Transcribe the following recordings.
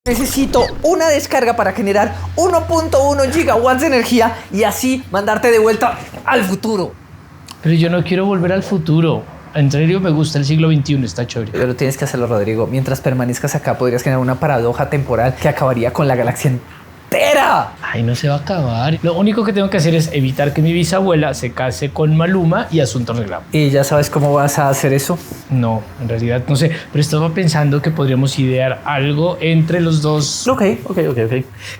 Necesito una descarga para generar 1.1 gigawatts de energía y así mandarte de vuelta al futuro. Pero yo no quiero volver al futuro. En serio, me gusta el siglo XXI, está chévere. Pero tienes que hacerlo, Rodrigo. Mientras permanezcas acá podrías generar una paradoja temporal que acabaría con la galaxia entera. Ay, no se va a acabar. Lo único que tengo que hacer es evitar que mi bisabuela se case con Maluma y asunto arreglado. ¿Y ya sabes cómo vas a hacer eso? No, en realidad no sé, pero estaba pensando que podríamos idear algo entre los dos. Ok.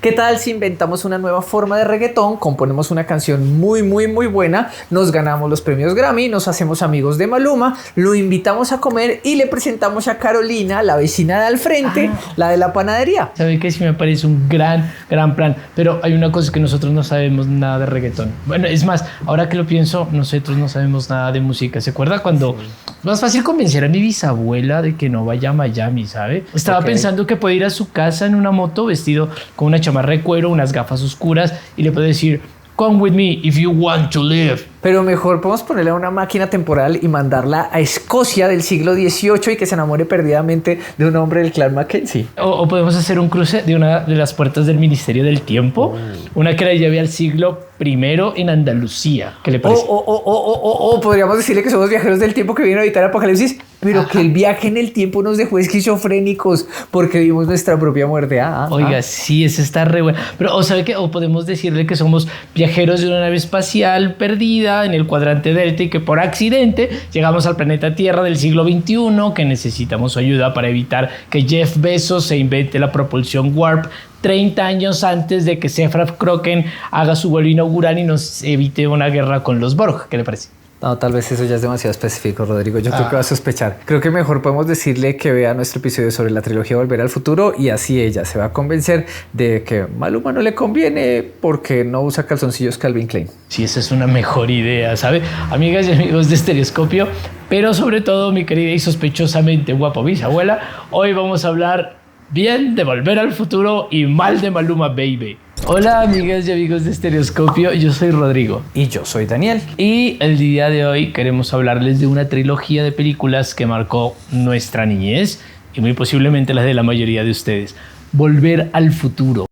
¿Qué tal si inventamos una nueva forma de reggaetón, componemos una canción muy buena, nos ganamos los premios Grammy, nos hacemos amigos de Maluma, lo invitamos a comer y le presentamos a Carolina, la vecina de al frente, la de la panadería? ¿Sabe qué? Sí me parece un gran plan, pero hay una cosa que nosotros no sabemos nada de reggaetón. Bueno, es más, ahora que lo pienso, nosotros no sabemos nada de música. ¿Se acuerda cuando más fácil convencer a mi bisabuela de que no vaya a Miami, ¿sabe? Estaba pensando que puede ir a su casa en una moto vestido con una chamarra de cuero, unas gafas oscuras y le puede decir: "Come with me if you want to live". Pero mejor podemos ponerle a una máquina temporal y mandarla a Escocia del siglo XVIII y que se enamore perdidamente de un hombre del clan Mackenzie. O podemos hacer un cruce de una de las puertas del Ministerio del Tiempo, una que la lleve al siglo I en Andalucía. ¿Qué le parece? O podríamos decirle que somos viajeros del tiempo que vienen a evitar apocalipsis, pero que el viaje en el tiempo nos dejó esquizofrénicos porque vimos nuestra propia muerte. Oiga, sí, esa está re buena. Pero, ¿o sabe qué? O podemos decirle que somos viajeros de una nave espacial perdida en el cuadrante delta y que por accidente llegamos al planeta Tierra del siglo XXI, que necesitamos su ayuda para evitar que Jeff Bezos se invente la propulsión Warp 30 años antes de que Zefram Kroken haga su vuelo inaugural y nos evite una guerra con los Borg. ¿Qué le parece? No, tal vez eso ya es demasiado específico, Rodrigo. Yo creo que va a sospechar. Creo que mejor podemos decirle que vea nuestro episodio sobre la trilogía Volver al Futuro y así ella se va a convencer de que Maluma no le conviene porque no usa calzoncillos Calvin Klein. Sí, esa es una mejor idea, ¿sabe? Amigas y amigos de Estereoscopio, pero sobre todo mi querida y sospechosamente guapa bisabuela, hoy vamos a hablar bien de Volver al Futuro y mal de Maluma Baby. Hola amigas y amigos de Estereoscopio, yo soy Rodrigo. Y yo soy Daniel. Y el día de hoy queremos hablarles de una trilogía de películas que marcó nuestra niñez y muy posiblemente las de la mayoría de ustedes. Volver al Futuro.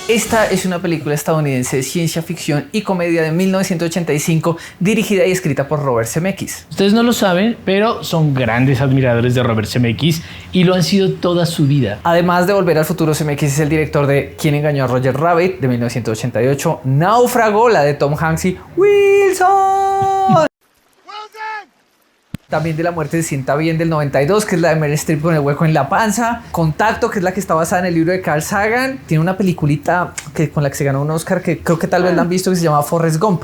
Esta es una película estadounidense de ciencia ficción y comedia de 1985 dirigida y escrita por Robert Zemeckis. Ustedes no lo saben, pero son grandes admiradores de Robert Zemeckis y lo han sido toda su vida. Además de Volver al Futuro, Zemeckis es el director de ¿Quién engañó a Roger Rabbit? De 1988, Náufrago, la de Tom Hanks y Wilson. También de La muerte se sienta bien del 92, que es la de Meryl Streep con el hueco en la panza. Contacto, que es la que está basada en el libro de Carl Sagan. Tiene una peliculita con la que se ganó un Oscar que creo que tal vez la han visto, que se llama Forrest Gump.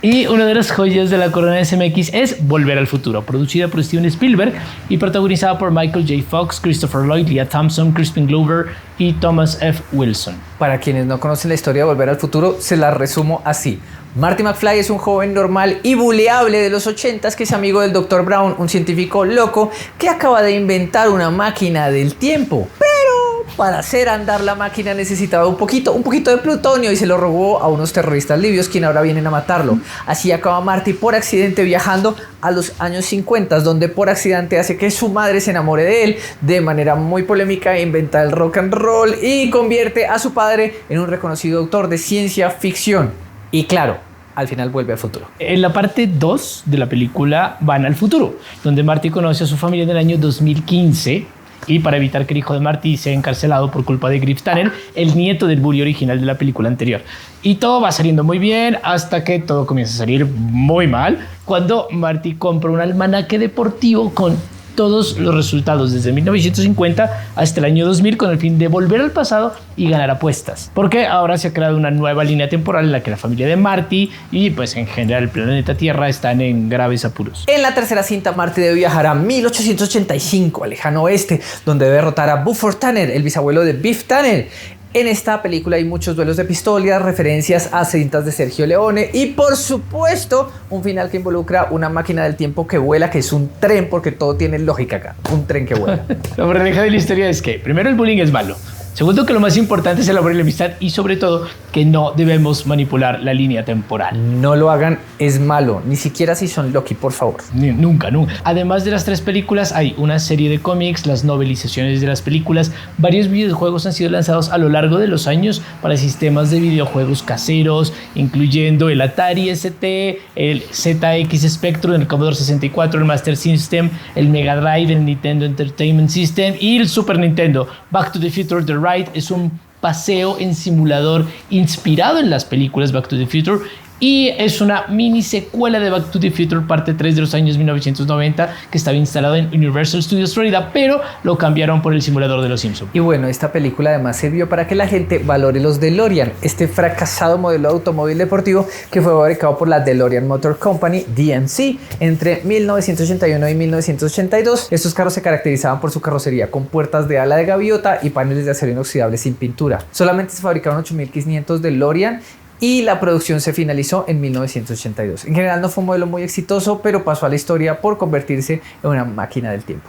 Y una de las joyas de la corona de CMX es Volver al Futuro, producida por Steven Spielberg y protagonizada por Michael J. Fox, Christopher Lloyd, Leah Thompson, Crispin Glover y Thomas F. Wilson. Para quienes no conocen la historia de Volver al Futuro, se la resumo así. Marty McFly es un joven normal y buleable de los 80s que es amigo del Dr. Brown, un científico loco que acaba de inventar una máquina del tiempo. Pero para hacer andar la máquina necesitaba un poquito de plutonio y se lo robó a unos terroristas libios, quien ahora vienen a matarlo. Así acaba Marty por accidente viajando a los años 50, donde por accidente hace que su madre se enamore de él de manera muy polémica, inventa el rock and roll y convierte a su padre en un reconocido autor de ciencia ficción. Y claro, al final vuelve al futuro. En la parte 2 de la película van al futuro, donde Marty conoce a su familia en el año 2015 y para evitar que el hijo de Marty sea encarcelado por culpa de Griff Tanner, el nieto del bully original de la película anterior. Y todo va saliendo muy bien hasta que todo comienza a salir muy mal cuando Marty compra un almanaque deportivo con todos los resultados desde 1950 hasta el año 2000 con el fin de volver al pasado y ganar apuestas. Porque ahora se ha creado una nueva línea temporal en la que la familia de Marty y pues en general el planeta Tierra están en graves apuros. En la tercera cinta, Marty debe viajar a 1885, al lejano oeste, donde debe derrotar a Buford Tanner, el bisabuelo de Biff Tanner. En esta película hay muchos duelos de pistolas, referencias a cintas de Sergio Leone y por supuesto un final que involucra una máquina del tiempo que vuela, que es un tren, porque todo tiene lógica acá, un tren que vuela. La moraleja de la historia es que primero el bullying es malo, Segundo, que lo más importante es el amor y la amistad, y sobre todo que no debemos manipular la línea temporal. No lo hagan, es malo. Ni siquiera si son Loki, por favor. Nunca. Además de las 3 películas, hay una serie de cómics, las novelizaciones de las películas, varios videojuegos han sido lanzados a lo largo de los años para sistemas de videojuegos caseros, incluyendo el Atari ST, el ZX Spectrum, el Commodore 64, el Master System, el Mega Drive, el Nintendo Entertainment System y el Super Nintendo. Back to the Future The Ride es un paseo en simulador inspirado en las películas Back to the Future, y es una mini secuela de Back to the Future parte 3 de los años 1990 que estaba instalado en Universal Studios Florida, pero lo cambiaron por el simulador de los Simpsons. Y bueno, esta película además sirvió para que la gente valore los DeLorean, este fracasado modelo de automóvil deportivo que fue fabricado por la DeLorean Motor Company, DMC, entre 1981 y 1982. Estos carros se caracterizaban por su carrocería con puertas de ala de gaviota y paneles de acero inoxidable sin pintura. Solamente se fabricaron 8.500 DeLorean y la producción se finalizó en 1982. En general no fue un modelo muy exitoso, pero pasó a la historia por convertirse en una máquina del tiempo.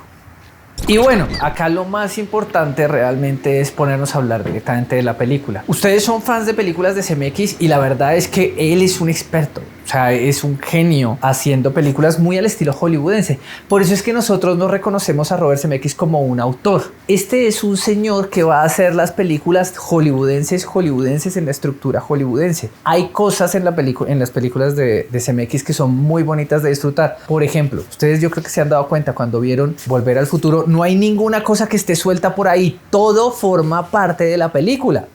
Y bueno, acá lo más importante realmente es ponernos a hablar directamente de la película. Ustedes son fans de películas de CMX y la verdad es que él es un experto. O sea, es un genio haciendo películas muy al estilo hollywoodense. Por eso es que nosotros no reconocemos a Robert Zemeckis como un autor. Este es un señor que va a hacer las películas hollywoodenses en la estructura hollywoodense. Hay cosas en las películas de Zemeckis que son muy bonitas de disfrutar. Por ejemplo, ustedes yo creo que se han dado cuenta cuando vieron Volver al Futuro, no hay ninguna cosa que esté suelta por ahí. Todo forma parte de la película.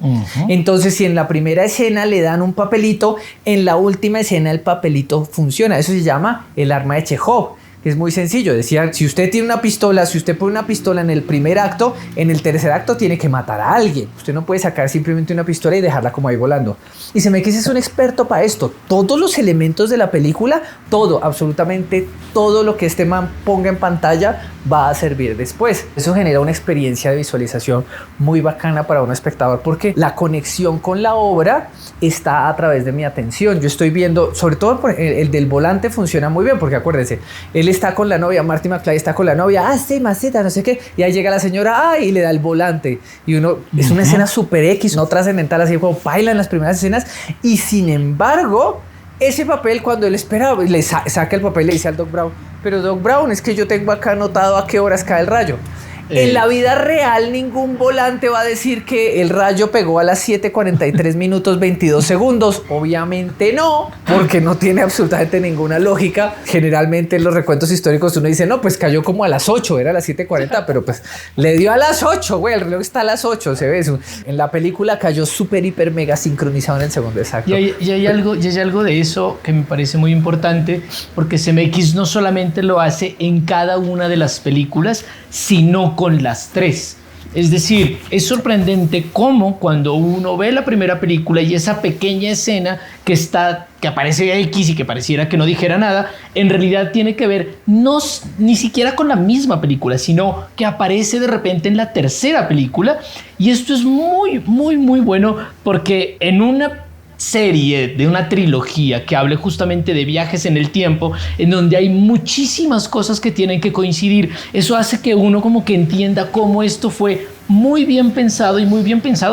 Entonces, si en la primera escena le dan un papelito, en la última escena el papelito funciona. Eso se llama el arma de Chekhov, que es muy sencillo. Decía, si usted tiene una pistola, si usted pone una pistola en el primer acto, en el tercer acto tiene que matar a alguien. Usted no puede sacar simplemente una pistola y dejarla como ahí volando. Y Zemeckis es un experto para esto. Todos los elementos de la película, todo, absolutamente todo lo que este man ponga en pantalla va a servir después. Eso genera una experiencia de visualización muy bacana para un espectador, porque la conexión con la obra está a través de mi atención. Yo estoy viendo, sobre todo el del volante funciona muy bien, porque acuérdense, él está con la novia, Marty McFly está con la novia, sí, maceta, no sé qué, y ahí llega la señora, y le da el volante, y uno, es una escena super X, no trascendental, así como baila en las primeras escenas, y sin embargo, ese papel, cuando él espera, le saca el papel y le dice al Doc Brown, pero Doc Brown, es que yo tengo acá anotado a qué horas cae el rayo. En la vida real ningún volante va a decir que el rayo pegó a las 7:43 minutos 22 segundos. Obviamente no, porque no tiene absolutamente ninguna lógica. Generalmente en los recuentos históricos uno dice, no, pues cayó como a las 8, era a las 7:40, pero pues le dio a las 8, güey, el reloj está a las 8, se ve eso. En la película cayó súper, hiper, mega sincronizado en el segundo exacto. Y hay algo de eso que me parece muy importante, porque Zemeckis no solamente lo hace en cada una de las películas, sino con las 3. Es decir, es sorprendente cómo cuando uno ve la primera película y esa pequeña escena que aparece X y que pareciera que no dijera nada, en realidad tiene que ver ni siquiera con la misma película, sino que aparece de repente en la tercera película. Y esto es muy, muy, muy bueno, porque en una serie de una trilogía que hable justamente de viajes en el tiempo, en donde hay muchísimas cosas que tienen que coincidir, eso hace que uno como que entienda cómo esto fue muy bien pensado,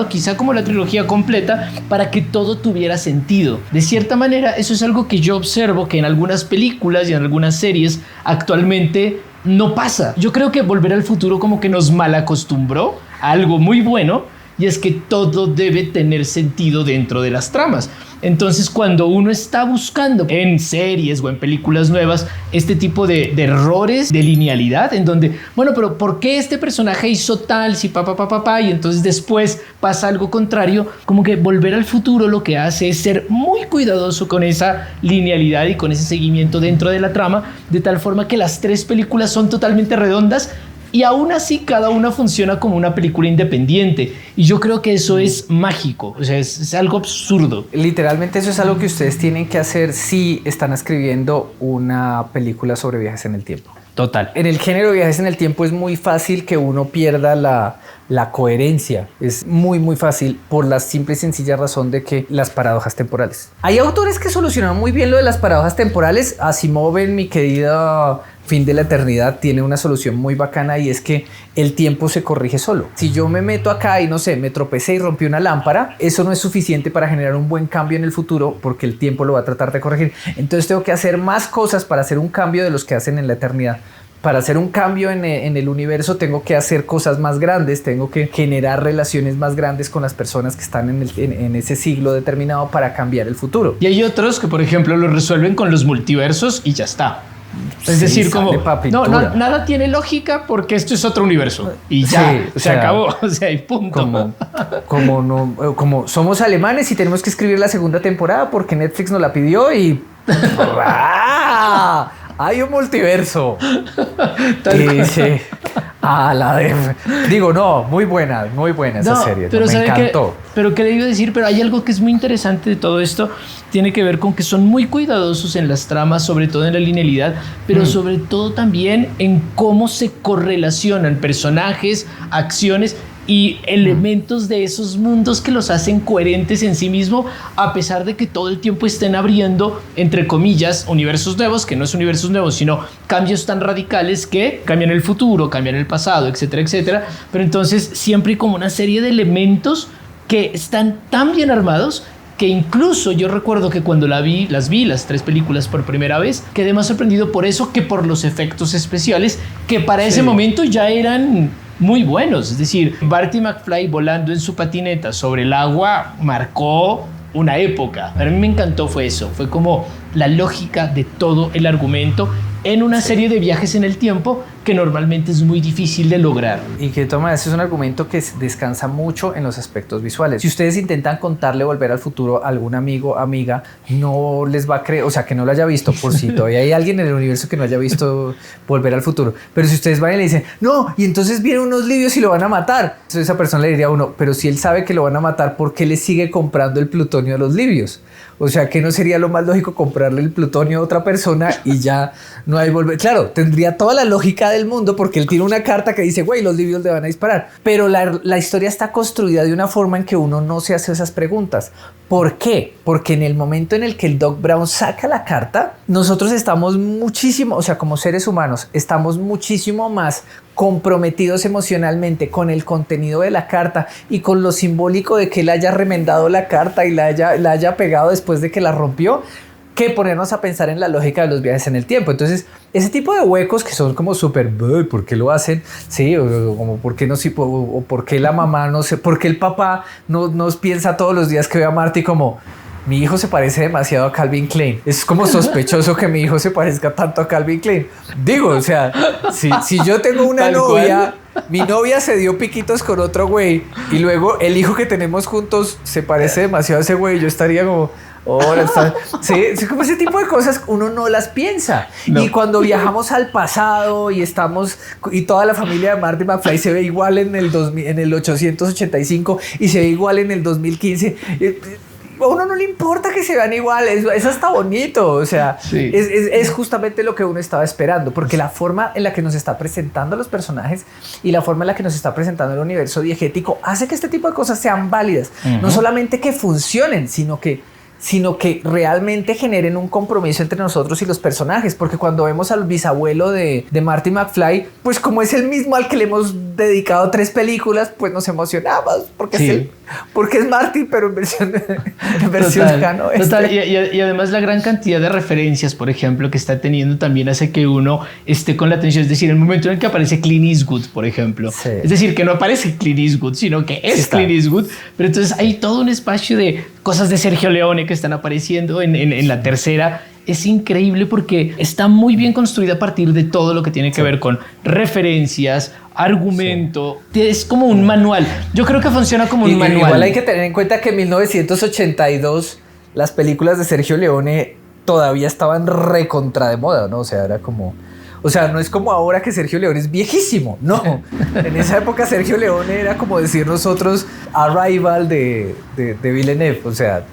quizá como la trilogía completa, para que todo tuviera sentido. De cierta manera, eso es algo que yo observo que en algunas películas y en algunas series actualmente no pasa. Yo creo que Volver al Futuro como que nos malacostumbró a algo muy bueno, y es que todo debe tener sentido dentro de las tramas. Entonces, cuando uno está buscando en series o en películas nuevas este tipo de errores de linealidad, en donde, bueno, pero ¿por qué este personaje hizo tal, si y entonces después pasa algo contrario? Como que Volver al Futuro lo que hace es ser muy cuidadoso con esa linealidad y con ese seguimiento dentro de la trama, de tal forma que las 3 películas son totalmente redondas, y aún así cada una funciona como una película independiente. Y yo creo que eso es mágico. O sea, es algo absurdo. Literalmente eso es algo que ustedes tienen que hacer si están escribiendo una película sobre viajes en el tiempo. Total. En el género de viajes en el tiempo es muy fácil que uno pierda la coherencia. Es muy, muy fácil por la simple y sencilla razón de que las paradojas temporales. Hay autores que solucionan muy bien lo de las paradojas temporales. Asimov, en mi querida Fin de la Eternidad tiene una solución muy bacana y es que el tiempo se corrige solo. Si yo me meto acá y no sé, me tropecé y rompí una lámpara, eso no es suficiente para generar un buen cambio en el futuro porque el tiempo lo va a tratar de corregir. Entonces tengo que hacer más cosas para hacer un cambio de los que hacen en la eternidad. Para hacer un cambio en el universo tengo que hacer cosas más grandes, tengo que generar relaciones más grandes con las personas que están en ese siglo determinado para cambiar el futuro. Y hay otros que, por ejemplo, lo resuelven con los multiversos y ya está. Es decir, como nada tiene lógica porque esto es otro universo y ya se acabó, o sea, y punto. Como somos alemanes y tenemos que escribir la segunda temporada porque Netflix nos la pidió y hay un multiverso. Sí. Digo, no, muy buena esa serie. Pero me encantó. Pero qué le iba a decir, pero hay algo que es muy interesante de todo esto, tiene que ver con que son muy cuidadosos en las tramas, sobre todo en la linealidad, pero sobre todo también en cómo se correlacionan personajes, acciones y elementos de esos mundos que los hacen coherentes en sí mismo, a pesar de que todo el tiempo estén abriendo, entre comillas, universos nuevos, que no es universos nuevos, sino cambios tan radicales que cambian el futuro, cambian el pasado, etcétera, etcétera. Pero entonces siempre hay como una serie de elementos que están tan bien armados que incluso yo recuerdo que cuando las vi las 3 películas por primera vez, quedé más sorprendido por eso que por los efectos especiales, que para ese momento ya eran muy buenos. Es decir, Marty McFly volando en su patineta sobre el agua marcó una época. Para mí me encantó fue eso, fue como la lógica de todo el argumento en una serie de viajes en el tiempo que normalmente es muy difícil de lograr. Y que de todas maneras es un argumento que descansa mucho en los aspectos visuales. Si ustedes intentan contarle Volver al Futuro a algún amigo, amiga, no les va a creer, o sea, que no lo haya visto, por si todavía hay alguien en el universo que no haya visto Volver al Futuro. Pero si ustedes van y le dicen, no, y entonces vienen unos libios y lo van a matar, entonces esa persona le diría a uno, pero si él sabe que lo van a matar, ¿por qué le sigue comprando el plutonio a los libios? O sea, ¿que no sería lo más lógico comprarle el plutonio a otra persona y ya no hay volver? Claro, tendría toda la lógica del mundo porque él tiene una carta que dice, güey, los libios le van a disparar. Pero la historia está construida de una forma en que uno no se hace esas preguntas. ¿Por qué? Porque en el momento en el que el Doc Brown saca la carta, nosotros estamos muchísimo, o sea, como seres humanos, estamos muchísimo más comprometidos emocionalmente con el contenido de la carta y con lo simbólico de que él haya remendado la carta y la haya pegado después de que la rompió, que ponernos a pensar en la lógica de los viajes en el tiempo. Entonces, ese tipo de huecos que son como súper, ¿por qué lo hacen? Sí, o como ¿por qué no? O ¿por qué la mamá no sé? ¿Por qué el papá no nos piensa todos los días que ve a Marty como mi hijo se parece demasiado a Calvin Klein? Es como sospechoso que mi hijo se parezca tanto a Calvin Klein. Digo, o sea, si yo tengo una novia, mi novia se dio piquitos con otro güey y luego el hijo que tenemos juntos se parece demasiado a ese güey, yo estaría como... Sí, como ese tipo de cosas uno no las piensa. No. Y cuando viajamos al pasado y toda la familia de Marty McFly se ve igual en el 885 y se ve igual en el 2015, a uno no le importa que se vean igual, es hasta bonito, o sea, sí. es justamente lo que uno estaba esperando, porque la forma en la que nos está presentando los personajes y la forma en la que nos está presentando el universo diegético hace que este tipo de cosas sean válidas, no solamente que funcionen, sino que realmente generen un compromiso entre nosotros y los personajes, porque cuando vemos al bisabuelo de Marty McFly, pues como es el mismo al que le hemos dedicado 3 películas, pues nos emocionamos, porque, sí. Porque es Marty, pero en versión cano. Total. Y además la gran cantidad de referencias, por ejemplo, que está teniendo también hace que uno esté con la atención, es decir, el momento en el que aparece Clint Eastwood, por ejemplo, sí. Es decir, que no aparece Clint Eastwood, sino que es Clint Eastwood, pero entonces hay todo un espacio de cosas de Sergio Leone que están apareciendo en la tercera. Es increíble porque está muy bien construida a partir de todo lo que tiene que ver con referencias, argumento. Sí. Es como un manual. Yo creo que funciona como un manual. Igual hay que tener en cuenta que en 1982 las películas de Sergio Leone todavía estaban recontra de moda, ¿no? O sea, era como... O sea, no es como ahora que Sergio Leone es viejísimo, no. En esa época Sergio Leone era como decir nosotros Arrival de Villeneuve, o sea...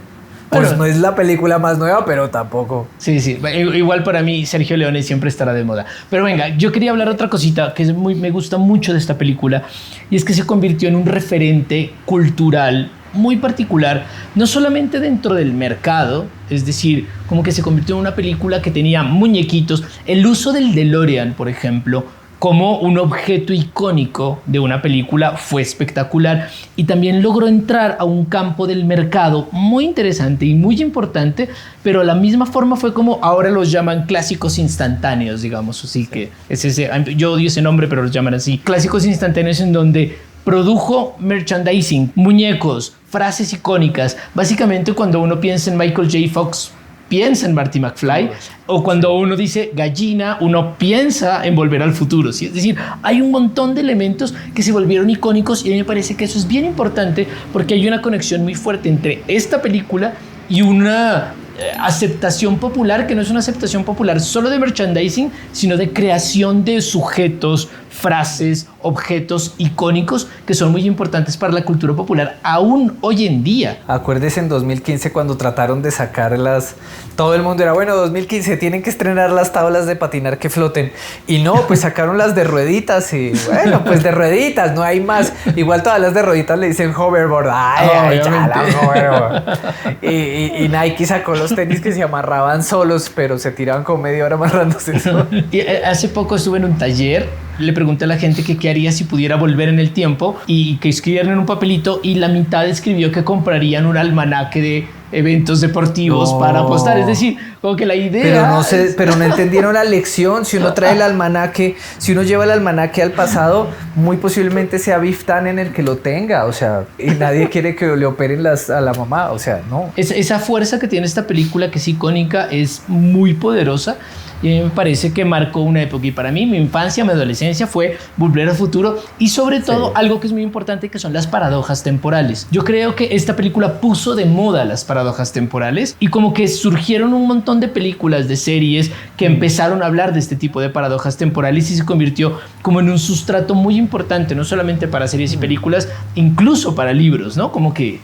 Pues Bueno, no es la película más nueva, pero tampoco. sí, sí. Igual para mí Sergio Leone siempre estará de moda. Pero venga, yo quería hablar otra cosita que me gusta mucho de esta película y es que se convirtió en un referente cultural muy particular, no solamente dentro del mercado, es decir, como que se convirtió en una película que tenía muñequitos. El uso del DeLorean, por ejemplo, como un objeto icónico de una película fue espectacular y también logró entrar a un campo del mercado muy interesante y muy importante, pero a la misma forma fue como ahora los llaman clásicos instantáneos, digamos, así que es ese, yo odio ese nombre, pero los llaman así, clásicos instantáneos, en donde produjo merchandising, muñecos, frases icónicas. Básicamente cuando uno piensa en Michael J. Fox, piensa en Marty McFly, o cuando uno dice gallina, uno piensa en Volver al Futuro, ¿sí? Es decir, hay un montón de elementos que se volvieron icónicos y a mí me parece que eso es bien importante porque hay una conexión muy fuerte entre esta película y una aceptación popular, que no es una aceptación popular solo de merchandising, sino de creación de sujetos, frases, objetos icónicos que son muy importantes para la cultura popular aún hoy en día. Acuérdese en 2015 cuando trataron de sacarlas, todo el mundo era, bueno, 2015 tienen que estrenar las tablas de patinar que floten. Y no, pues sacaron las de rueditas y bueno, pues de rueditas, no hay más. Igual todas las de rueditas le dicen hoverboard. Ay, ya la hoverboard. Y Nike sacó los tenis que se amarraban solos, pero se tiraban como media hora amarrándose eso. Y hace poco estuve en un taller, le pregunté a la gente que qué haría si pudiera volver en el tiempo y que escribieran en un papelito y la mitad escribió que comprarían un almanaque de eventos deportivos para apostar. Es decir, como que la idea... Pero no entendieron la lección. Si uno trae el almanaque, si uno lleva el almanaque al pasado, muy posiblemente sea Biff Tannen el que lo tenga. O sea, y nadie quiere que le operen a la mamá. O sea, no. Esa fuerza que tiene esta película, que es icónica, es muy poderosa. Y a mí me parece que marcó una época. Y para mí, mi infancia, mi adolescencia fue Volver al Futuro. Y sobre todo, algo que es muy importante, que son las paradojas temporales. Yo creo que esta película puso de moda las paradojas temporales. Y como que surgieron un montón de películas, de series, que empezaron a hablar de este tipo de paradojas temporales. Y se convirtió como en un sustrato muy importante, no solamente para series y películas, incluso para libros, ¿no? Como que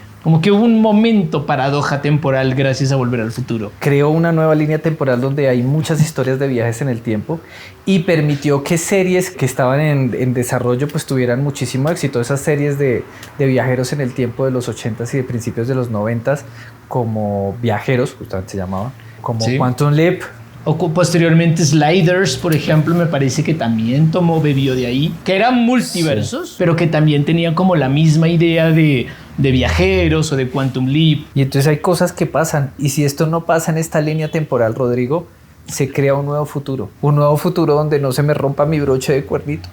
hubo un momento paradoja temporal gracias a Volver al Futuro. Creó una nueva línea temporal donde hay muchas historias de viajes en el tiempo y permitió que series que estaban en desarrollo pues tuvieran muchísimo éxito. Esas series de viajeros en el tiempo de los 80s y de principios de los 90s, como Viajeros, justamente se llamaba, como Sí. Quantum Leap. O posteriormente Sliders, por ejemplo, me parece que también bebió de ahí, que eran multiversos, pero que también tenían como la misma idea de viajeros o de Quantum Leap. Y entonces hay cosas que pasan. Y si esto no pasa en esta línea temporal, Rodrigo, se crea un nuevo futuro. Un nuevo futuro donde no se me rompa mi broche de cuernitos.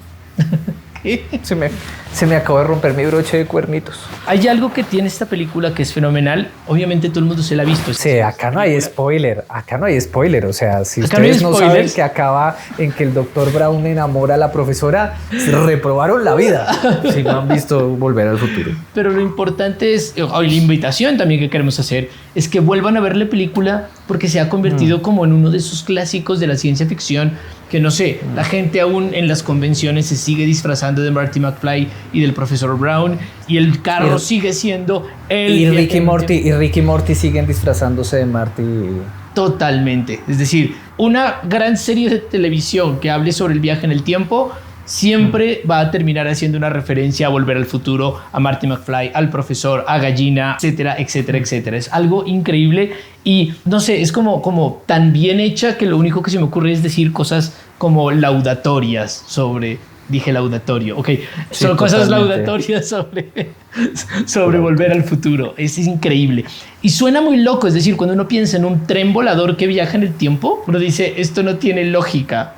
¿Qué? Se me acabó de romper mi broche de cuernitos. Hay algo que tiene esta película que es fenomenal. Obviamente todo el mundo se la ha visto. Sí, acá no hay spoiler. Acá no hay spoiler. O sea, si Acá no hay ustedes no saben spoilers. que acaba en que el doctor Brown enamora a la profesora, se reprobaron la vida. Si no han visto Volver al Futuro. Pero lo importante es, o la invitación también que queremos hacer, es que vuelvan a ver la película porque se ha convertido como en uno de esos clásicos de la ciencia ficción que, no sé, la gente aún en las convenciones se sigue disfrazando de Marty McFly y del profesor Brown y el carro sigue siendo el... Y Rick y Morty siguen disfrazándose de Marty. Totalmente. Es decir, una gran serie de televisión que hable sobre el viaje en el tiempo siempre va a terminar haciendo una referencia a Volver al Futuro, a Marty McFly, al profesor, a Gallina, etcétera, etcétera, etcétera. Es algo increíble y no sé, es como tan bien hecha que lo único que se me ocurre es decir cosas como laudatorias sobre... Dije laudatorio, ok. Sí, Son cosas totalmente. laudatorias sobre Volver al Futuro. Es increíble. Y suena muy loco, es decir, cuando uno piensa en un tren volador que viaja en el tiempo, uno dice, esto no tiene lógica.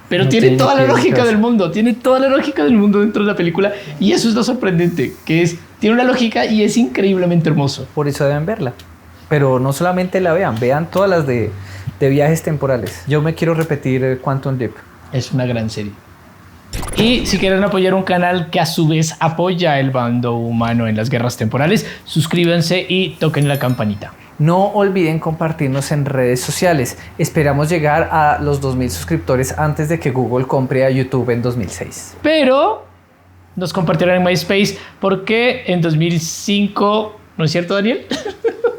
Pero No tiene tiene toda la que lógica caso. del mundo, tiene toda la lógica del mundo dentro de la película. Y eso es lo sorprendente, que es, tiene una lógica y es increíblemente hermoso. Por eso deben verla. Pero no solamente la vean todas las de viajes temporales. Yo me quiero repetir Quantum Leap. Es una gran serie. Y si quieren apoyar un canal que a su vez apoya el bando humano en las guerras temporales, suscríbanse y toquen la campanita. No olviden compartirnos en redes sociales. Esperamos llegar a los 2.000 suscriptores antes de que Google compre a YouTube en 2006. Pero nos compartirán en MySpace porque en 2005, ¿no es cierto, Daniel?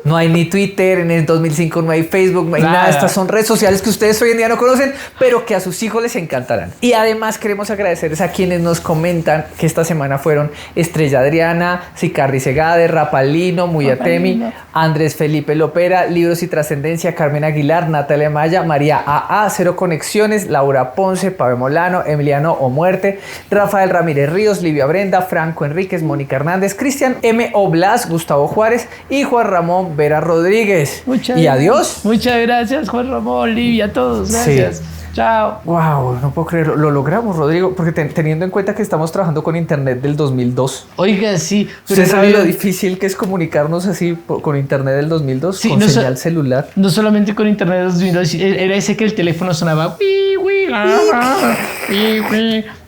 No hay ni Twitter, en el 2005 no hay Facebook, no hay nada. Estas son redes sociales que ustedes hoy en día no conocen, pero que a sus hijos les encantarán. Y además queremos agradecerles a quienes nos comentan que esta semana fueron Estrella Adriana, Sicarri Segade, Rapalino, Muyatemi, Andrés Felipe Lopera, Libros y Trascendencia, Carmen Aguilar, Natalia Maya, María AA, Cero Conexiones, Laura Ponce, Pablo Molano, Emiliano O Muerte, Rafael Ramírez Ríos, Livia Brenda, Franco Enríquez, Mónica Hernández, Cristian M. Oblas, Gustavo Juárez y Juan Ramón Vera Rodríguez. Y adiós. Muchas gracias, Juan Ramón, Livia, a todos. Gracias. Sí. Chao. Wow, no puedo creerlo. Lo logramos, Rodrigo, porque teniendo en cuenta que estamos trabajando con internet del 2002. Oiga, sí. ¿Usted sabe lo difícil que es comunicarnos así con internet del 2002? Sí, con señal celular. No solamente con internet del 2002, era ese que el teléfono sonaba.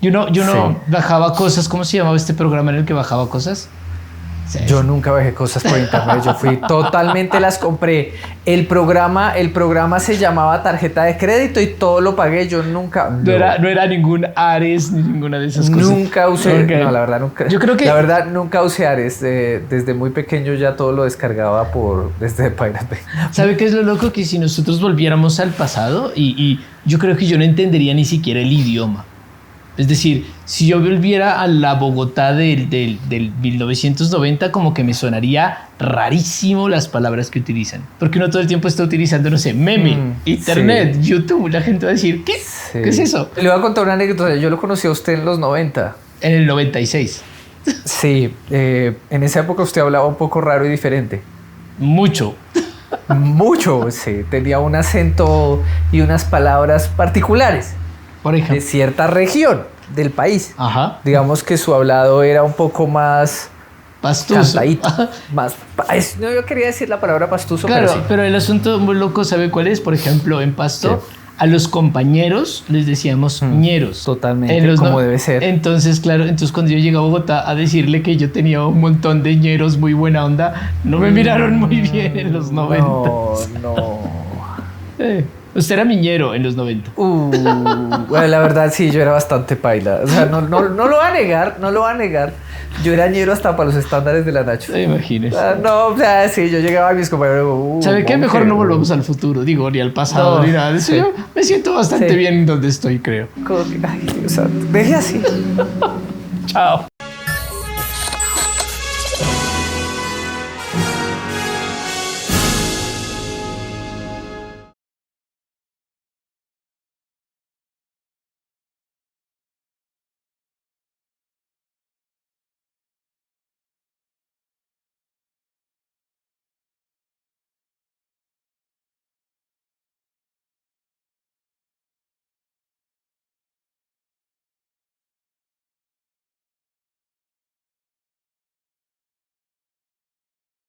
Yo no bajaba cosas. ¿Cómo se llamaba este programa en el que bajaba cosas? Sí. Yo nunca bajé cosas por internet, yo fui totalmente las compré. El programa se llamaba tarjeta de crédito y todo lo pagué, yo nunca... No era ningún Ares ni ninguna de esas cosas. Nunca usé, okay. No, la verdad nunca. Yo creo que... La verdad nunca usé Ares, desde muy pequeño ya todo lo descargaba desde Pirate Bay. ¿Sabe qué es lo loco? Que si nosotros volviéramos al pasado y yo creo que yo no entendería ni siquiera el idioma. Es decir, si yo volviera a la Bogotá del 1990, como que me sonaría rarísimo las palabras que utilizan. Porque uno todo el tiempo está utilizando, no sé, meme, internet, sí. YouTube. La gente va a decir, ¿qué? Sí. ¿Qué es eso? Le voy a contar una anécdota. Yo lo conocí a usted en los 90. En el 96. Sí, en esa época usted hablaba un poco raro y diferente. Mucho. Mucho, sí. Tenía un acento y unas palabras particulares. Por ejemplo, de cierta región del país. Ajá. Digamos que su hablado era un poco más pastuso. Cantadito. No, yo quería decir la palabra pastuso, claro, pero sí. Pero el asunto muy loco, ¿sabe cuál es? Por ejemplo, en Pasto, sí. A los compañeros les decíamos ñeros. Totalmente, como debe ser. Entonces, claro, cuando yo llegué a Bogotá a decirle que yo tenía un montón de ñeros muy buena onda, no me miraron muy bien en los 90. No. Usted era miñero en los 90. Bueno, la verdad sí, yo era bastante paila. O sea, no lo va a negar. Yo era ñero hasta para los estándares de la Nacho. Imagínese. No, o sea, sí, yo llegaba a mis compañeros. ¿Sabe qué? Mejor no volvamos al futuro, ni al pasado, ni nada de eso. Sí. Yo me siento bastante bien donde estoy, creo. Ay, Dios santo. Deje así. Chao.